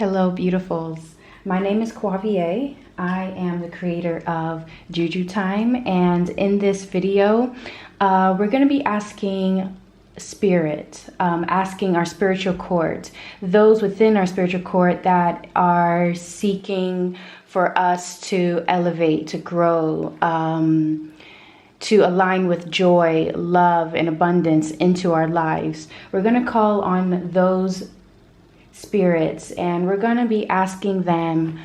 Hello, beautifuls. My name is Quavier. I am the creator of Juju Time, and in this video, we're going to be asking spirit, asking our spiritual court, those within our spiritual court that are seeking for us to elevate, to grow, to align with joy, love, and abundance into our lives. We're going to call on those spirits, and we're going to be asking them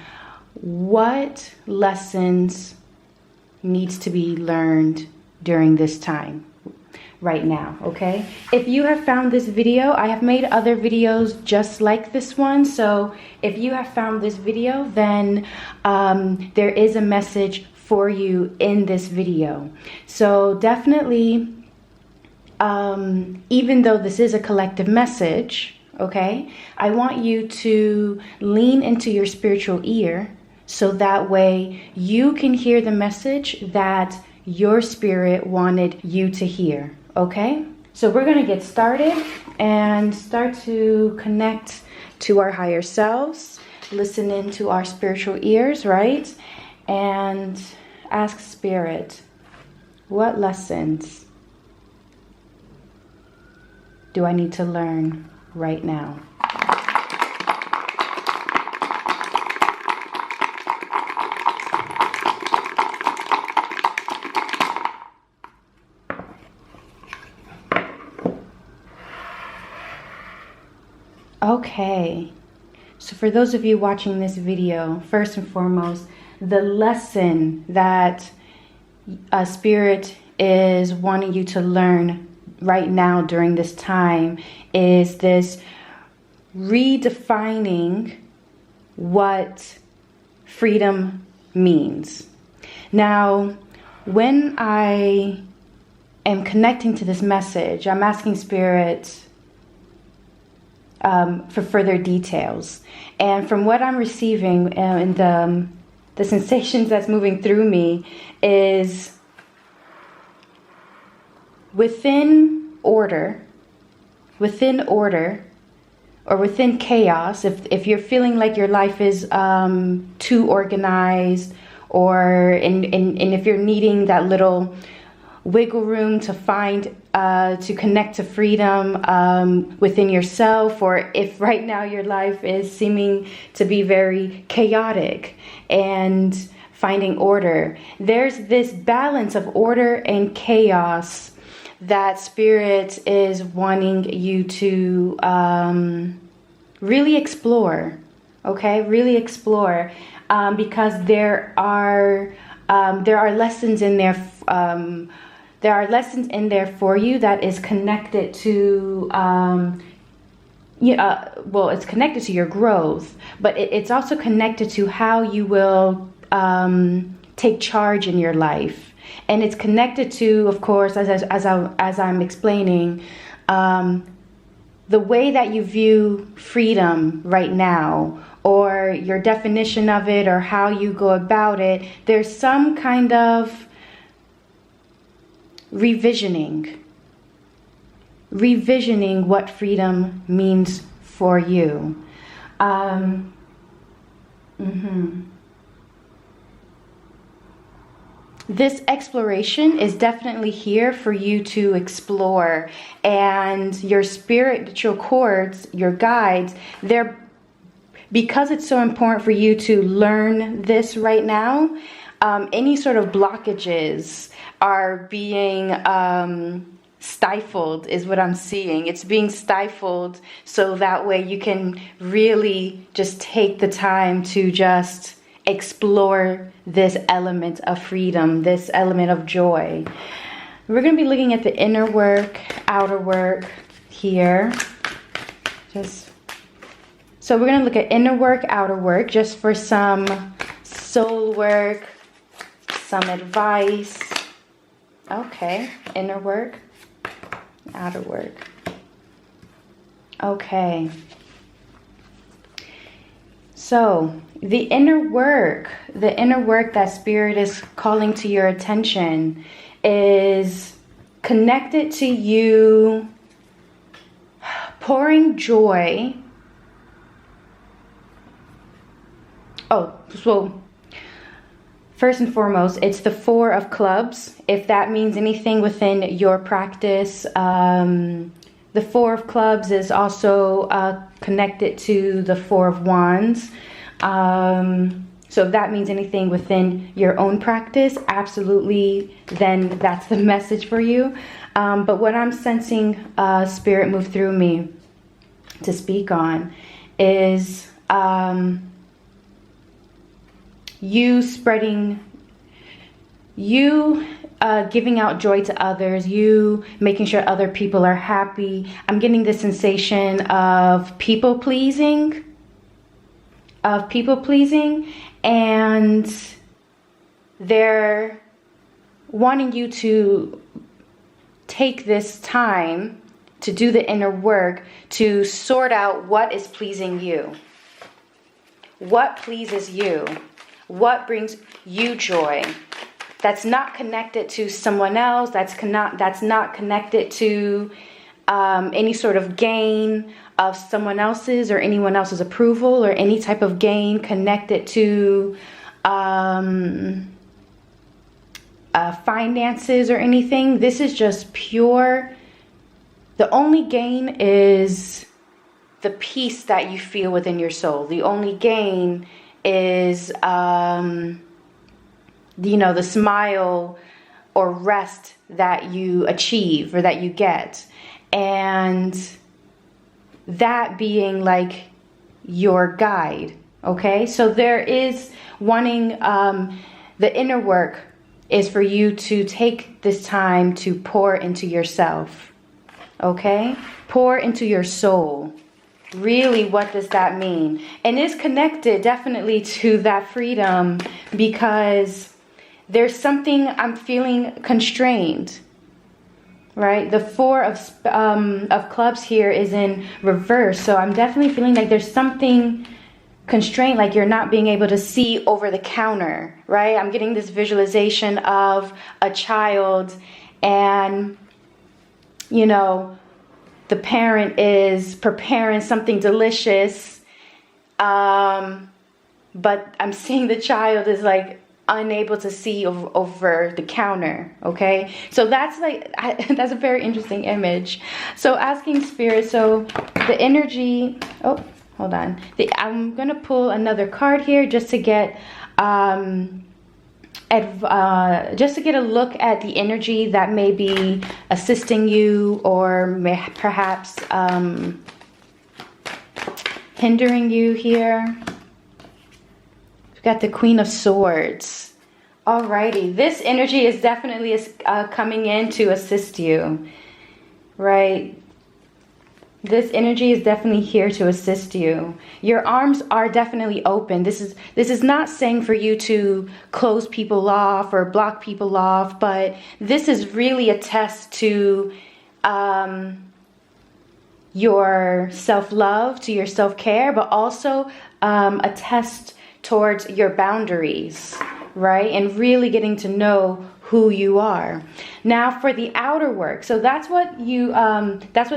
what lessons needs to be learned during this time right now. Okay, if you have found this video, I have made other videos just like this one, so if you have found this video, then there is a message for you in this video. So definitely, even though this is a collective message, okay, I want you to lean into your spiritual ear so that way you can hear the message that your spirit wanted you to hear, okay? So we're going to get started and start to connect to our higher selves, listen into our spiritual ears, right? And ask spirit, what lessons do I need to learn right now? Okay, so for those of you watching this video, first and foremost, the lesson that a spirit is wanting you to learn right now during this time is this redefining what freedom means. Now, when I am connecting to this message, I'm asking spirit for further details. And from what I'm receiving and the sensations that's moving through me is within order, or within chaos, if you're feeling like your life is too organized, or and if you're needing that little wiggle room to find to connect to freedom within yourself, or if right now your life is seeming to be very chaotic and finding order, there's this balance of order and chaos that spirit is wanting you to really explore, okay? Really explore, because there are lessons in there. There are lessons in there for you that is connected to, well, it's connected to your growth, but it's also connected to how you will take charge in your life. And it's connected to, of course, as I'm explaining, the way that you view freedom right now, or your definition of it, or how you go about it. There's some kind of revisioning what freedom means for you. This exploration is definitely here for you to explore, and your spiritual cords, your guides, because it's so important for you to learn this right now. Any sort of blockages are being stifled, is what I'm seeing. It's being stifled so that way you can really just take the time to just explore this element of freedom, this element of joy. We're going to be looking at the inner work, outer work here. So we're going to look at inner work, outer work, just for some soul work, some advice. Okay, inner work, outer work. Okay. So the inner work that spirit is calling to your attention is connected to you pouring joy Oh, so first and foremost, it's the Four of Clubs. If that means anything within your practice, the Four of Clubs is also connected to the Four of Wands. So if that means anything within your own practice, absolutely, then that's the message for you. But what I'm sensing Spirit move through me to speak on is you spreading, you giving out joy to others, you making sure other people are happy. I'm getting the sensation of people pleasing, and they're wanting you to take this time to do the inner work to sort out what is pleasing you, what pleases you, what brings you joy. That's not connected to someone else. That's not connected to any sort of gain of someone else's or anyone else's approval, or any type of gain connected to finances or anything. This is just pure. The only gain is the peace that you feel within your soul. The only gain is the smile or rest that you achieve or that you get, and that being like your guide. Okay, so there is wanting, the inner work is for you to take this time to pour into yourself. Okay, pour into your soul. Really, what does that mean? And it's connected definitely to that freedom, because there's something I'm feeling constrained, right? The Four of Clubs here is in reverse. So I'm definitely feeling like there's something constrained, like you're not being able to see over the counter, right? I'm getting this visualization of a child, and, the parent is preparing something delicious, but I'm seeing the child is like unable to see over the counter. Okay, so that's that's a very interesting image. So asking Spirit, so the energy, oh, hold on, I'm gonna pull another card here just to get just to get a look at the energy that may be assisting you, or perhaps hindering you here. We've got the Queen of Swords. Alrighty, this energy is definitely coming in to assist you, right? This energy is definitely here to assist you. Your arms are definitely open. This is not saying for you to close people off or block people off, but this is really a test to your self-love, to your self-care, but also a test towards your boundaries, right? And really getting to know who you are. Now for the outer work, so that's what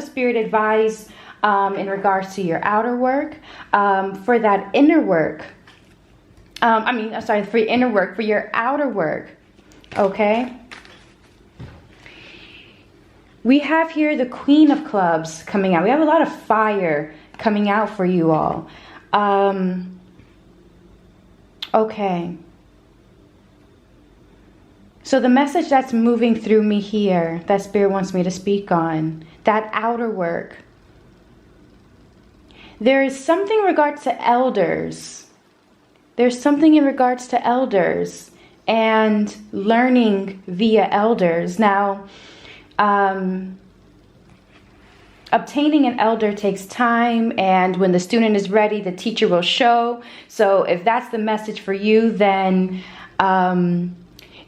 Spirit advised in regards to your outer work. For that inner work, for your inner work, for your outer work, okay? We have here the Queen of Clubs coming out. We have a lot of fire coming out for you all. Okay. So the message that's moving through me here, that Spirit wants me to speak on, that outer work. There is something in regards to elders. There's something in regards to elders and learning via elders. Now, obtaining an elder takes time, and when the student is ready, the teacher will show. So if that's the message for you, then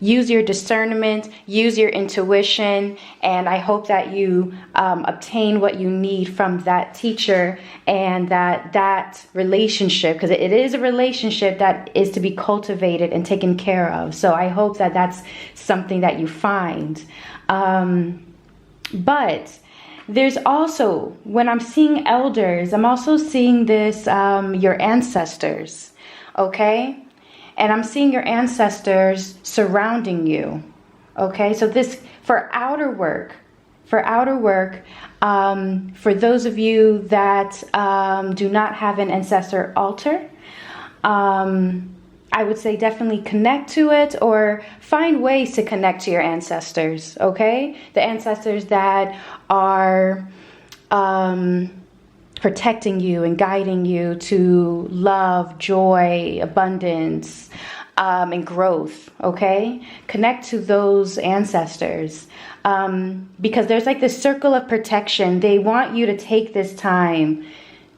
use your discernment, use your intuition, and I hope that you obtain what you need from that teacher, and that relationship, because it is a relationship that is to be cultivated and taken care of. So I hope that that's something that you find. But there's also, when I'm seeing elders, I'm also seeing this, your ancestors. okay? And I'm seeing your ancestors surrounding you, okay? So this, for outer work, for those of you that do not have an ancestor altar, I would say definitely connect to it or find ways to connect to your ancestors, okay? The ancestors that are protecting you and guiding you to love, joy, abundance, and growth, okay? Connect to those ancestors because there's like this circle of protection. They want you to take this time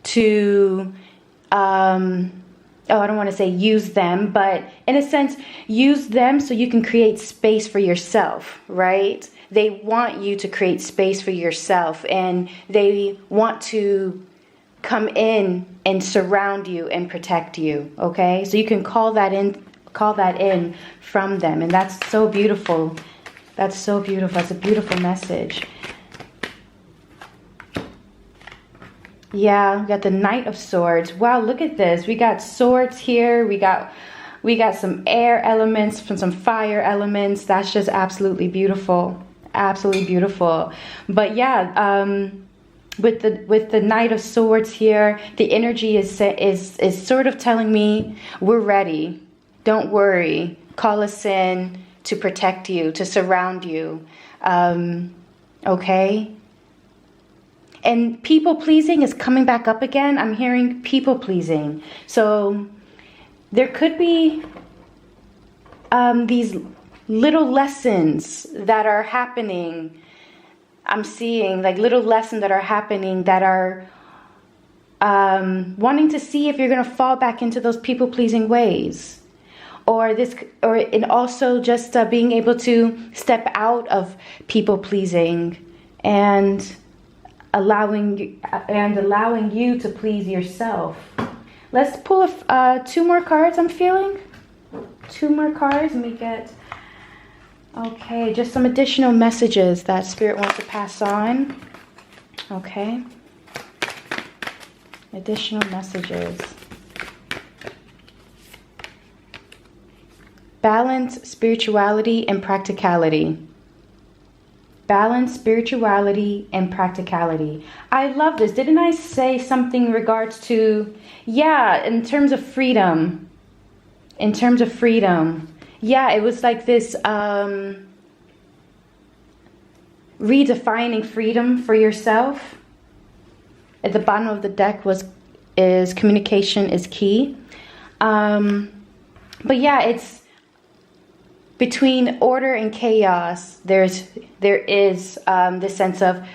to... I don't want to say use them, but in a sense, use them so you can create space for yourself, right? They want you to create space for yourself, and they want to come in and surround you and protect you, okay? So you can call that in from them, and that's so beautiful. That's so beautiful. That's a beautiful message. Yeah, we got the Knight of Swords. Wow, look at this. We got swords here. We got some air elements, some fire elements. That's just absolutely beautiful. Absolutely beautiful. But yeah, with the Knight of Swords here, the energy is sort of telling me we're ready. Don't worry. Call us in to protect you, to surround you. Okay? And people pleasing is coming back up again. I'm hearing people pleasing. So there could be these little lessons that are happening. I'm seeing like little lessons that are happening that are wanting to see if you're going to fall back into those people pleasing ways. And also just being able to step out of people pleasing and allowing you to please yourself. Let's pull two more cards. I'm feeling 2 more cards. Let me get, okay, just some additional messages that Spirit wants to pass on. Okay, additional messages. Balance spirituality and practicality. Balance spirituality and practicality. I love this. Didn't I say something in regards to, yeah, in terms of freedom. In terms of freedom. Yeah, it was like this redefining freedom for yourself. At the bottom of the deck is communication is key. But yeah, it's between order and chaos, there is this sense of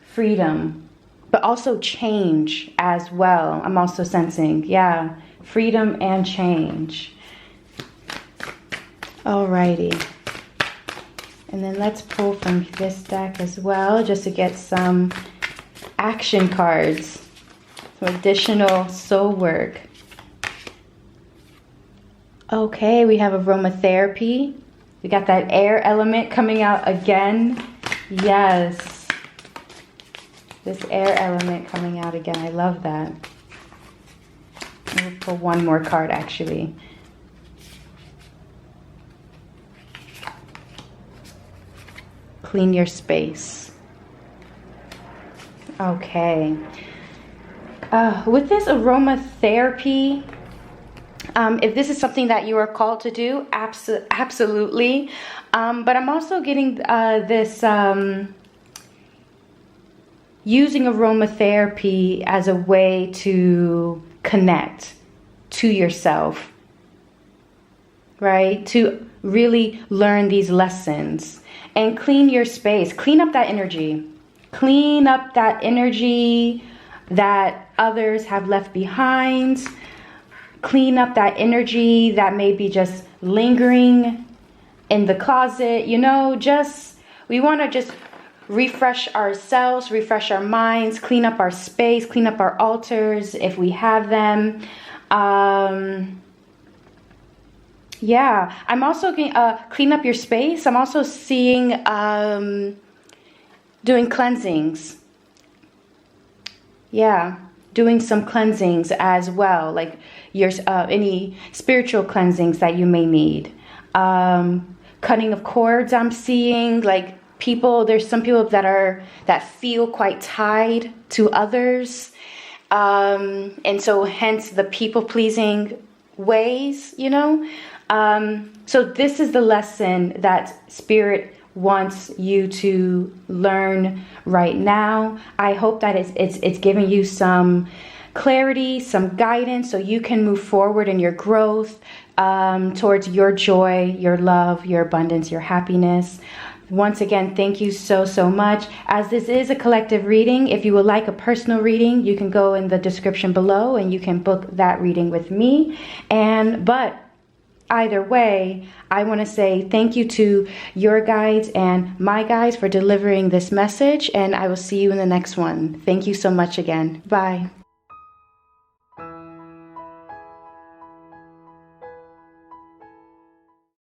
freedom, but also change as well. I'm also sensing, yeah, freedom and change. Alrighty. And then let's pull from this deck as well, just to get some action cards, some additional soul work. Okay, we have aromatherapy. We got that air element coming out again. Yes. This air element coming out again. I love that. We'll pull one more card actually. Clean your space. Okay. With this aromatherapy, if this is something that you are called to do, absolutely. But I'm also getting this using aromatherapy as a way to connect to yourself, right? To really learn these lessons and clean your space. Clean up that energy. Clean up that energy that others have left behind. Clean up that energy that may be just lingering in the closet. You know, we want to just refresh ourselves, refresh our minds, clean up our space, clean up our altars if we have them. Yeah, I'm also going clean up your space. I'm also seeing doing cleansings. Yeah, doing some cleansings as well, like your any spiritual cleansings that you may need. Cutting of cords, I'm seeing, like there's some people that feel quite tied to others. And so hence the people pleasing ways, so this is the lesson that Spirit wants you to learn right now. I hope that it's giving you some clarity, some guidance, so you can move forward in your growth towards your joy, your love, your abundance, your happiness. Once again, thank you so much. As this is a collective reading, if you would like a personal reading, you can go in the description below and you can book that reading with me. But either way, I want to say thank you to your guides and my guides for delivering this message, and I will see you in the next one. Thank you so much again. Bye.